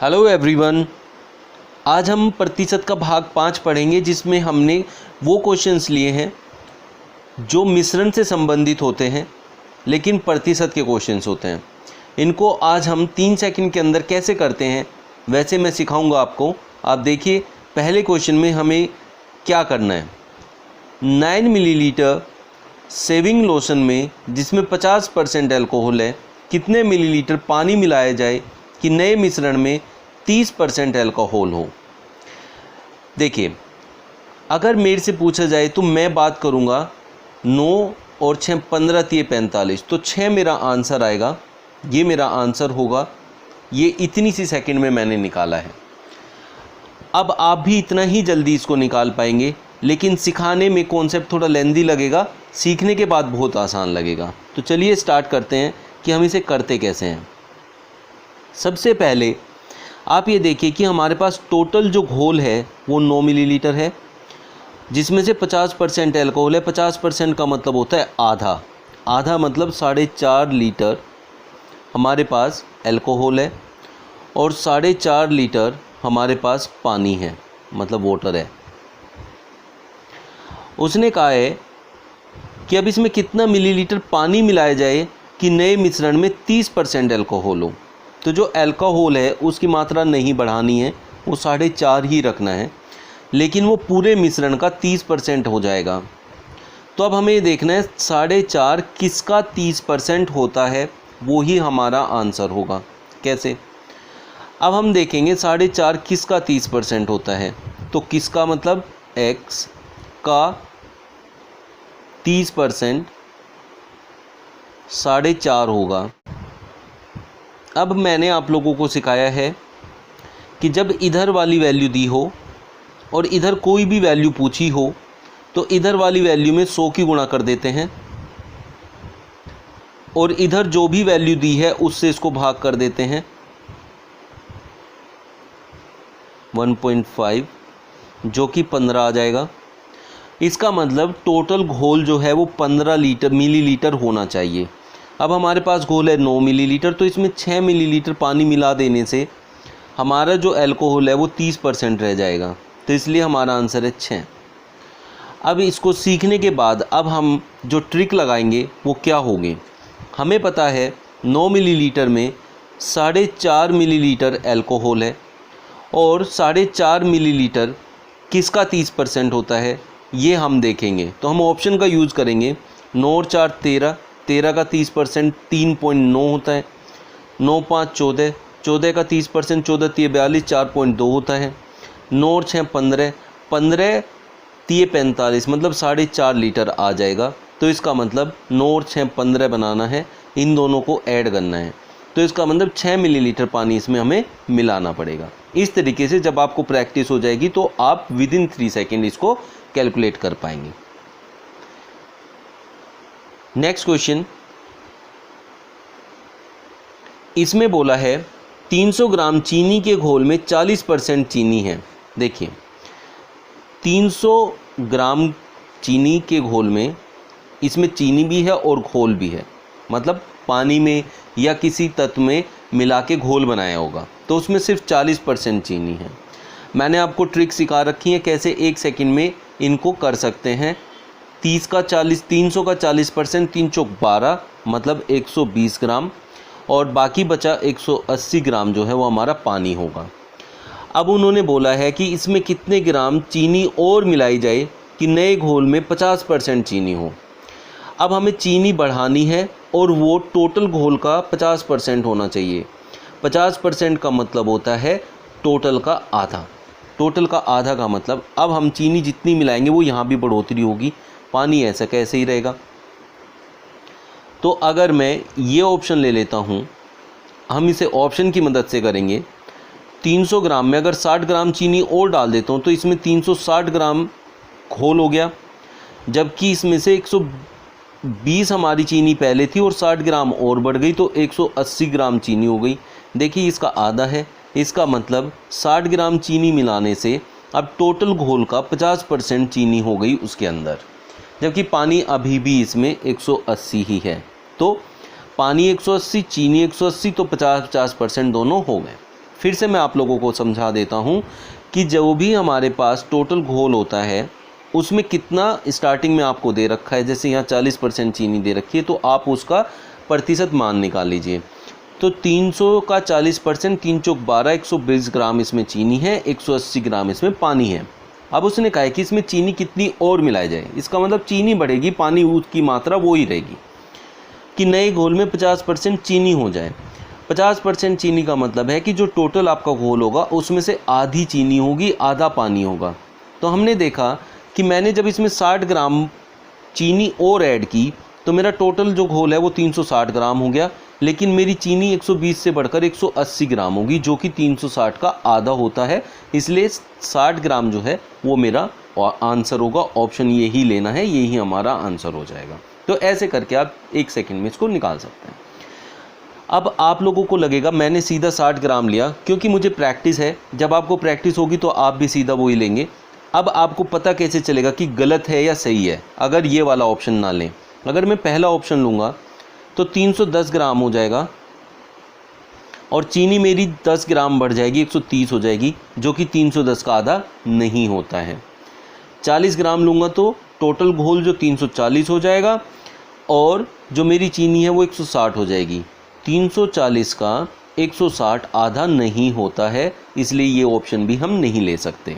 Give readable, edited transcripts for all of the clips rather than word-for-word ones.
Hello everyone, आज हम प्रतिशत का भाग 5 पढ़ेंगे, जिसमें हमने वो क्वेश्चंस लिए हैं जो मिश्रण से संबंधित होते हैं लेकिन प्रतिशत के क्वेश्चंस होते हैं। इनको आज हम 3 सेकंड के अंदर कैसे करते हैं वैसे मैं सिखाऊंगा आपको। आप देखिए, पहले क्वेश्चन में हमें क्या करना है। 9 मिलीलीटर शेविंग लोशन में, जिसमें 50% एल्कोहल है, कितने मिलीलीटर पानी मिलाया जाए कि नए मिश्रण में 30% एल्कोहल हो। देखिए, अगर मेरे से पूछा जाए तो मैं बात करूँगा 9 और 6 15 3 45, तो 6 मेरा आंसर आएगा। ये मेरा आंसर होगा। ये इतनी सी सेकंड में मैंने निकाला है। अब आप भी इतना ही जल्दी इसको निकाल पाएंगे, लेकिन सिखाने में कॉन्सेप्ट थोड़ा लेंदी लगेगा, सीखने के बाद बहुत आसान लगेगा। तो चलिए स्टार्ट करते हैं कि हम इसे करते कैसे हैं। सबसे पहले आप ये देखिए कि हमारे पास टोटल जो घोल है वो 9 मिलीलीटर है, जिसमें से 50% एल्कोहल है। 50% का मतलब होता है आधा। आधा मतलब 4.5 लीटर हमारे पास एल्कोहल है और 4.5 लीटर हमारे पास पानी है, मतलब वाटर है। उसने कहा है कि अब इसमें कितना मिलीलीटर पानी मिलाया जाए कि नए मिश्रण में 30% एल्कोहल हो। तो जो एल्कोहल है उसकी मात्रा नहीं बढ़ानी है, वो 4.5 ही रखना है, लेकिन वो पूरे मिश्रण का 30% हो जाएगा। तो अब हमें ये देखना है 4.5 किसका 30% होता है, वो ही हमारा आंसर होगा। कैसे? अब हम देखेंगे 4.5 किसका 30% होता है, तो किसका मतलब x का 30% 4.5 होगा। अब मैंने आप लोगों को सिखाया है कि जब इधर वाली वैल्यू दी हो और इधर कोई भी वैल्यू पूछी हो, तो इधर वाली वैल्यू में 100 की गुणा कर देते हैं और इधर जो भी वैल्यू दी है उससे इसको भाग कर देते हैं 1.5, जो कि 15 आ जाएगा। इसका मतलब टोटल घोल जो है वो 15 मिलीलीटर होना चाहिए। अब हमारे पास घोल है 9 मिलीलीटर, तो इसमें 6 मिलीलीटर पानी मिला देने से हमारा जो एल्कोहल है वो 30% रह जाएगा। तो इसलिए हमारा आंसर है 6। अब इसको सीखने के बाद अब हम जो ट्रिक लगाएंगे वो क्या होगी। हमें पता है 9 मिलीलीटर में 4.5 मिलीलीटर एल्कोहल है और 4.5 मिलीलीटर किसका 30% होता है, ये हम देखेंगे। तो हम ऑप्शन का यूज़ करेंगे। 9 और 4 13, 13 का 30% 3.9 होता है। 9 5 14, 14 का 30% 14 3 42, 4.2 होता है। 9 और 6 15, 15 3 45, मतलब 4.5 लीटर आ जाएगा। तो इसका मतलब 9 और 6 15 बनाना है, इन दोनों को ऐड करना है। तो इसका मतलब 6 मिलीलीटर पानी इसमें हमें मिलाना पड़ेगा। इस तरीके से जब आपको प्रैक्टिस हो जाएगी तो आप विदिन 3 सेकेंड इसको कैलकुलेट कर पाएंगे। नेक्स्ट क्वेश्चन, इसमें बोला है 300 ग्राम चीनी के घोल में 40% चीनी है। देखिए, 300 ग्राम चीनी के घोल में इसमें चीनी भी है और घोल भी है, मतलब पानी में या किसी तत्व में मिला के घोल बनाया होगा, तो उसमें सिर्फ 40% चीनी है। मैंने आपको ट्रिक सिखा रखी है कैसे 1 सेकंड में इनको कर सकते हैं। 300 का 40%, 3 चौक 12, मतलब 120 ग्राम, और बाकी बचा 180 ग्राम जो है वो हमारा पानी होगा। अब उन्होंने बोला है कि इसमें कितने ग्राम चीनी और मिलाई जाए कि नए घोल में 50% चीनी हो। अब हमें चीनी बढ़ानी है और वो टोटल घोल का 50% होना चाहिए। 50% का मतलब होता है टोटल का आधा। टोटल का आधा का मतलब अब हम चीनी जितनी मिलाएंगे वो यहाँ भी बढ़ोतरी होगी, पानी ऐसा कैसे ही रहेगा। तो अगर मैं ये ऑप्शन ले लेता हूँ, हम इसे ऑप्शन की मदद से करेंगे। 300 ग्राम में अगर 60 ग्राम चीनी और डाल देता हूँ तो इसमें 360 ग्राम घोल हो गया, जबकि इसमें से 120 हमारी चीनी पहले थी और 60 ग्राम और बढ़ गई, तो 180 ग्राम चीनी हो गई। देखिए, इसका आधा है, इसका मतलब 60 ग्राम चीनी मिलाने से अब टोटल घोल का 50% चीनी हो गई उसके अंदर, जबकि पानी अभी भी इसमें 180 ही है। तो पानी 180, चीनी 180, तो 50-50% दोनों हो गए। फिर से मैं आप लोगों को समझा देता हूँ कि जो भी हमारे पास टोटल घोल होता है उसमें कितना स्टार्टिंग में आपको दे रखा है, जैसे यहाँ 40% चीनी दे रखी है, तो आप उसका प्रतिशत मान निकाल लीजिए। तो 300 का 40%, 3 चौक 12, 120 ग्राम इसमें चीनी है, 180 ग्राम इसमें पानी है। अब उसने कहा है कि इसमें चीनी कितनी और मिलाई जाए, इसका मतलब चीनी बढ़ेगी, पानी की मात्रा वो ही रहेगी, कि नए घोल में 50% चीनी हो जाए। 50% चीनी का मतलब है कि जो टोटल आपका घोल होगा उसमें से आधी चीनी होगी, आधा पानी होगा। तो हमने देखा कि मैंने जब इसमें 60 ग्राम चीनी और ऐड की तो मेरा टोटल जो घोल है वो 360 ग्राम हो गया, लेकिन मेरी चीनी 120 से बढ़कर 180 ग्राम होगी, जो कि 360 का आधा होता है। इसलिए 60 ग्राम जो है वो मेरा आंसर होगा। ऑप्शन ये ही लेना है, यही हमारा आंसर हो जाएगा। तो ऐसे करके आप 1 सेकंड में इसको निकाल सकते हैं। अब आप लोगों को लगेगा मैंने सीधा 60 ग्राम लिया, क्योंकि मुझे प्रैक्टिस है। जब आपको प्रैक्टिस होगी तो आप भी सीधा वही लेंगे। अब आपको पता कैसे चलेगा कि गलत है या सही है, अगर ये वाला ऑप्शन ना लें। अगर मैं पहला ऑप्शन लूँगा तो 310 ग्राम हो जाएगा और चीनी मेरी 10 ग्राम बढ़ जाएगी, 130 हो जाएगी, जो कि 310 का आधा नहीं होता है। 40 ग्राम लूँगा तो टोटल घोल जो 340 हो जाएगा और जो मेरी चीनी है वो 160 हो जाएगी। 340 का 160 आधा नहीं होता है, इसलिए ये ऑप्शन भी हम नहीं ले सकते।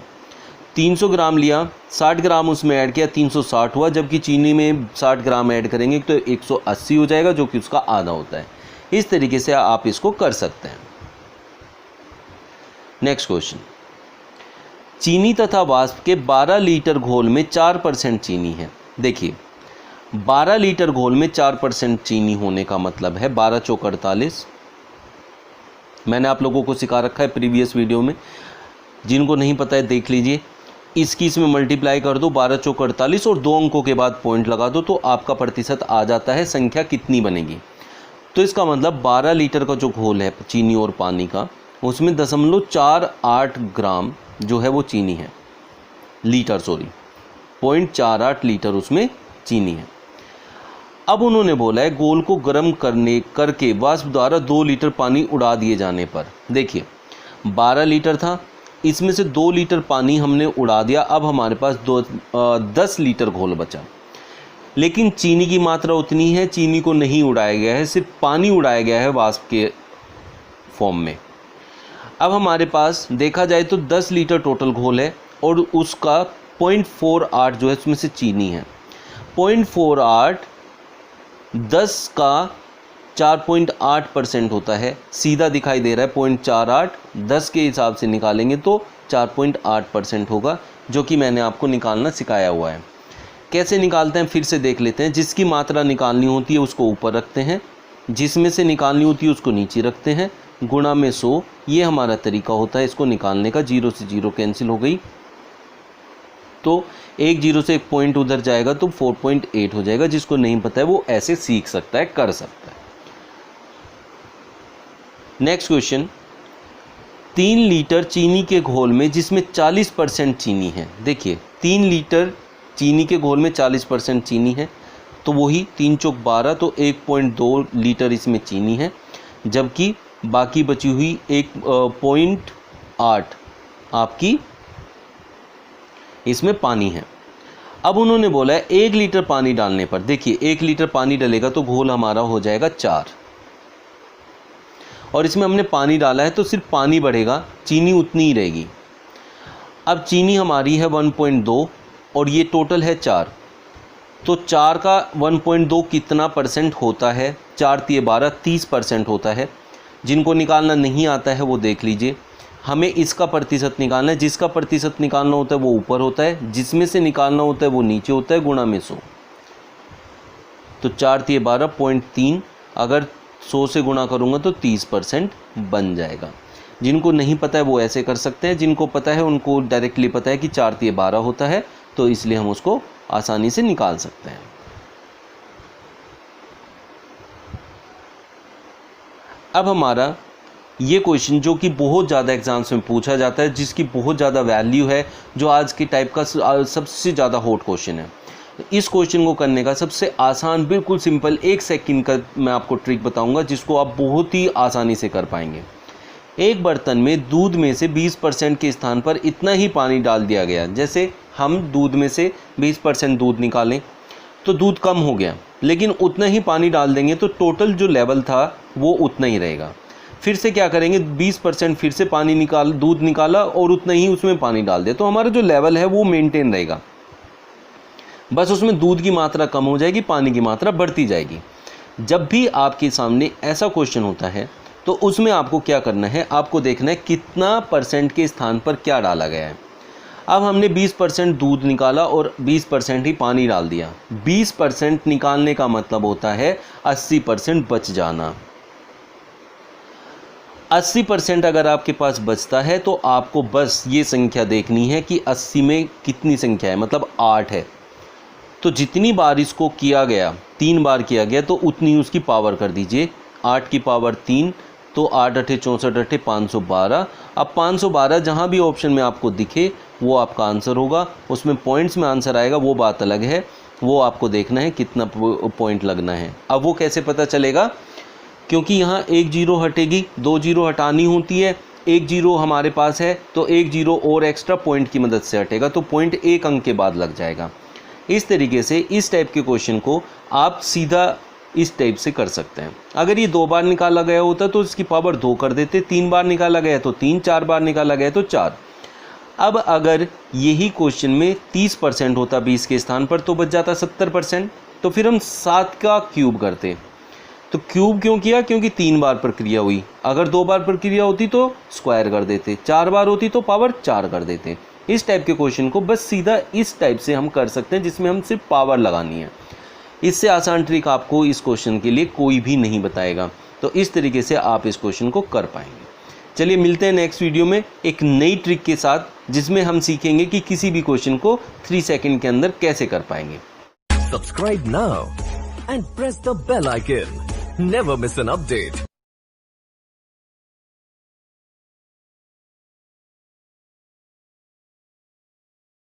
300 ग्राम लिया, 60 ग्राम उसमें ऐड किया, 360 हुआ, जबकि चीनी में 60 ग्राम ऐड करेंगे तो 180 हो जाएगा, जो कि उसका आधा होता है। इस तरीके से आप इसको कर सकते हैं। नेक्स्ट क्वेश्चन, चीनी तथा वाष्प के 12 लीटर घोल में 4% चीनी है। देखिए 12 लीटर घोल में 4% चीनी होने का मतलब है 12 चौक 48। मैंने आप लोगों को सिखा रखा है प्रीवियस वीडियो में, जिनको नहीं पता है देख लीजिए। इसकी इसमें मल्टीप्लाई कर दो, 12 चौक 48 और 2 अंकों के बाद पॉइंट लगा दो, तो आपका प्रतिशत आ जाता है, संख्या कितनी बनेगी। तो इसका मतलब 12 लीटर का जो घोल है चीनी और पानी का, उसमें 0.48 ग्राम जो है वो चीनी है, लीटर, सॉरी 0.48 लीटर उसमें चीनी है। अब उन्होंने बोला है घोल को गर्म करके वाष्प द्वारा 2 लीटर पानी उड़ा दिए जाने पर। देखिए 12 लीटर था, इसमें से 2 लीटर पानी हमने उड़ा दिया, अब हमारे पास 10 लीटर घोल बचा। लेकिन चीनी की मात्रा उतनी है, चीनी को नहीं उड़ाया गया है, सिर्फ पानी उड़ाया गया है वाष्प के फॉर्म में। अब हमारे पास देखा जाए तो 10 लीटर टोटल घोल है और उसका 0.48 जो है उसमें से चीनी है। 0.48 10 का 4.8% होता है, सीधा दिखाई दे रहा है 0.48, 10 के हिसाब से निकालेंगे तो 4.8% होगा, जो कि मैंने आपको निकालना सिखाया हुआ है। कैसे निकालते हैं फिर से देख लेते हैं। जिसकी मात्रा निकालनी होती है उसको ऊपर रखते हैं, जिसमें से निकालनी होती है उसको नीचे रखते हैं, गुणा में 100, ये हमारा तरीका होता है इसको निकालने का। 0 से 0 कैंसिल हो गई, तो 1 0 से 1 पॉइंट उधर जाएगा तो 4.8 हो जाएगा। जिसको नहीं पता है वो ऐसे सीख सकता है, कर सकता है। नेक्स्ट क्वेश्चन, 3 लीटर चीनी के घोल में जिसमें 40% चीनी है। देखिए 3 लीटर चीनी के घोल में 40% चीनी है, तो वही 3 चौक 12, तो 1.2 लीटर इसमें चीनी है, जबकि बाकी बची हुई 1.8 आपकी इसमें पानी है। अब उन्होंने बोला है 1 लीटर पानी डालने पर। देखिए 1 लीटर पानी डलेगा तो घोल हमारा हो जाएगा 4, और इसमें हमने पानी डाला है तो सिर्फ पानी बढ़ेगा, चीनी उतनी ही रहेगी। अब चीनी हमारी है 1.2 और ये टोटल है 4, तो 4 का 1.2 कितना परसेंट होता है? 4 × 12 30% होता है। जिनको निकालना नहीं आता है वो देख लीजिए। हमें इसका प्रतिशत निकालना है, जिसका प्रतिशत निकालना होता है वो ऊपर होता है, जिसमें से निकालना होता है वो नीचे होता है, गुणा में 100। तो 4 × 12 0.3, अगर 100 से गुणा करूँगा तो 30% बन जाएगा। जिनको नहीं पता है वो ऐसे कर सकते हैं, जिनको पता है उनको डायरेक्टली पता है कि 4 × 12 होता है, तो इसलिए हम उसको आसानी से निकाल सकते हैं। अब हमारा ये क्वेश्चन जो कि बहुत ज़्यादा एग्जाम्स में पूछा जाता है, जिसकी बहुत ज़्यादा वैल्यू है, जो आज के टाइप का सबसे ज़्यादा हॉट क्वेश्चन है। इस क्वेश्चन को करने का सबसे आसान, बिल्कुल सिंपल 1 सेकंड का मैं आपको ट्रिक बताऊंगा, जिसको आप बहुत ही आसानी से कर पाएंगे। एक बर्तन में दूध में से 20% के स्थान पर इतना ही पानी डाल दिया गया। जैसे हम दूध में से 20% दूध निकालें तो दूध कम हो गया, लेकिन उतना ही पानी डाल देंगे तो टोटल जो लेवल था वो उतना ही रहेगा। फिर से क्या करेंगे, 20% फिर से पानी दूध निकाला और उतना ही उसमें पानी डाल दिया, तो हमारा जो लेवल है वो मेंटेन रहेगा। बस उसमें दूध की मात्रा कम हो जाएगी, पानी की मात्रा बढ़ती जाएगी। जब भी आपके सामने ऐसा क्वेश्चन होता है तो उसमें आपको क्या करना है, आपको देखना है कितना परसेंट के स्थान पर क्या डाला गया है। अब हमने 20% दूध निकाला और 20% ही पानी डाल दिया। 20% निकालने का मतलब होता है 80% बच जाना। 80% अगर आपके पास बचता है तो आपको बस ये संख्या देखनी है कि 80 में कितनी संख्या है, मतलब 8 है। तो जितनी बार इसको किया गया, 3 बार किया गया, तो उतनी उसकी पावर कर दीजिए। 8 की पावर 3, तो 8 8 64 8 512। अब 512 जहाँ भी ऑप्शन में आपको दिखे वो आपका आंसर होगा। उसमें पॉइंट्स में आंसर आएगा वो बात अलग है, वो आपको देखना है कितना पॉइंट लगना है। अब वो कैसे पता चलेगा, क्योंकि यहाँ 1 जीरो हटेगी, 2 जीरो हटानी होती है, 1 जीरो हमारे पास है तो 1 जीरो और एक्स्ट्रा पॉइंट की मदद से हटेगा, तो पॉइंट 1 अंक के बाद लग जाएगा। इस तरीके से इस टाइप के क्वेश्चन को आप सीधा इस टाइप से कर सकते हैं। अगर ये 2 बार निकाला गया होता तो इसकी पावर 2 कर देते, 3 बार निकाला गया तो 3, 4 बार निकाला गया तो 4। अब अगर यही क्वेश्चन में 30% होता 20 के स्थान पर तो बच जाता 70%। तो फिर हम 7 का क्यूब करते। तो क्यूब क्यों किया, क्योंकि 3 बार प्रक्रिया हुई। अगर 2 बार प्रक्रिया होती तो स्क्वायर कर देते, 4 बार होती तो पावर 4 कर देते। इस टाइप के क्वेश्चन को बस सीधा इस टाइप से हम कर सकते हैं, जिसमें हम सिर्फ पावर लगानी है। इससे आसान ट्रिक आपको इस क्वेश्चन के लिए कोई भी नहीं बताएगा। तो इस तरीके से आप इस क्वेश्चन को कर पाएंगे। चलिए मिलते हैं नेक्स्ट वीडियो में एक नई ट्रिक के साथ, जिसमें हम सीखेंगे कि किसी भी क्वेश्चन को 3 सेकंड के अंदर कैसे कर पाएंगे। Subscribe now and press the bell icon. Never miss an update.